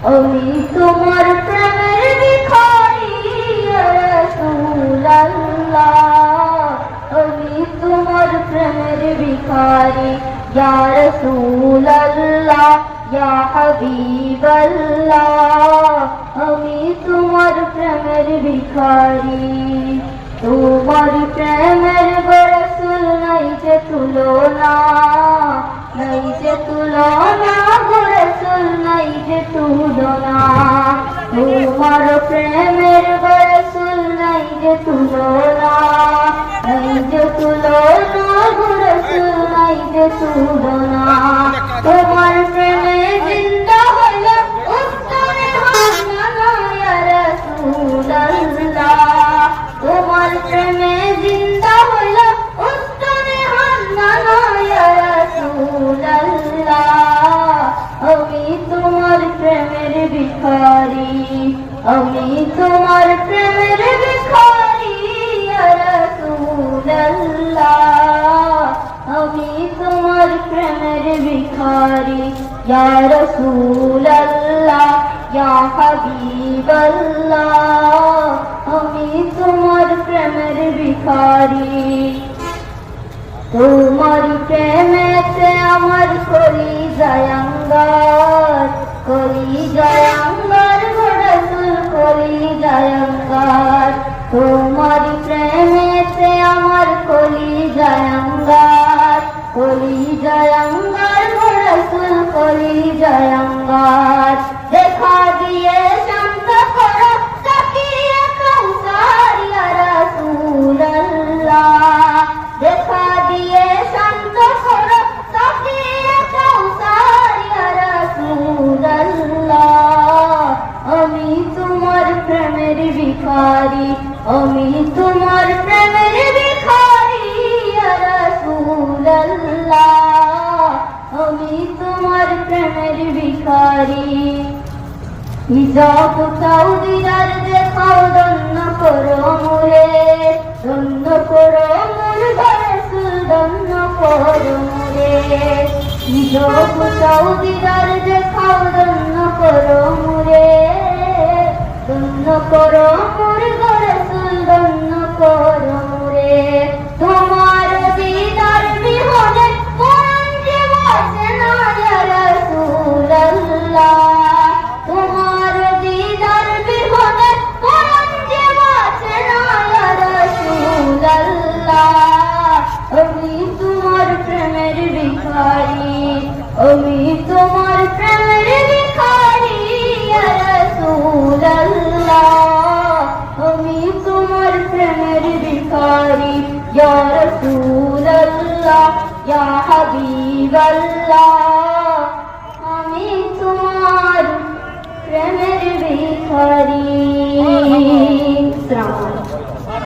আমি তোমার প্রেমের ভিখারি ইয়া রাসূলুল্লাহ, আমি তোমার প্রেমের ভিখারি ইয়া রাসূলুল্লাহ, ইয়া হাবিবাল্লাহ, আমি তোমার প্রেমের ভিখারি। তোমার প্রেমের গো রাসূল নাই যে তুলনা, নাই যে তুলনা গো রাসূল নাই যে তুলনা। তোমার প্রেমের গো রাসূল নাই যে তুলনা, নাই যে তুলনা গো রাসূল নাই যে তুলনা। তোমার প্রেমে জিন্দা হইলো উত্তরে হান্নানা ইয়া রাসূলুল্লাহ, তোমার প্রেমে জিন্দা হইলো উত্তরে হান্নানা ইয়া রাসূলুল্লাহ, আমি তোমার প্রেমের ভিখারি, আমি তোমার প্রেমের ভিখারি ইয়া রাসূলুল্লাহ, আমি তোমার প্রেমের ভিখারি ইয়া রাসূলুল্লাহ, ইয়া হাবিবাল্লাহ, আমি তোমার প্রেমের ভিখারি। তোমার প্রেমেতে আমার কলিজায় আঙ্গার, কলিজায় আঙ্গার গো রাসূল কলিজায় আঙ্গার। তোমার প্রেমেতে আমার কলিজায় আঙ্গার, কলিজায় আঙ্গার গো রাসূল কলিজায় আঙ্গার। দেখা দিয়ে শান্ত করো তাকিয়ে কাউসার ইয়া রাসূলুল্লাহ, দেখা দিয়ে শান্ত করো তাকিয়ে কাউসার ইয়া রাসূলুল্লাহ, আমি তোমার প্রেমের ভিখারি, আমি তোমার প্রেমের ভিখারি ইয়া রাসূলুল্লাহ, আমি তোমার প্রেমের ভিখারি। হিজাব তাওদিদার দেখাও ধন্য করো মোরে, ধন্য করো মোর রাসূল ধন্য করো মোরে। হিজাব তাওদিদার দেখাও ধন্য করো মোরে, ধন্য করো মোর রাসূল ধন্য করো মোরে। তোমার দিদার বিহনে পরাণ যে বাঁচে না ইয়া রাসূলুল্লাহ, তোমার দিদার বিহনে পরাণ যে বাঁচে না ইয়া রাসূলুল্লাহ, আমি তোমার প্রেমের ভিখারি, আমি তোমার প্রেমের ভিখারি ইয়া রাসূলুল্লাহ, আমি তোমার প্রেমের ভিখারি ইয়া রাসূলুল্লাহ, ইয়া হাবিবাল্লাহ, আমি তোমার প্রেমের ভিখারি।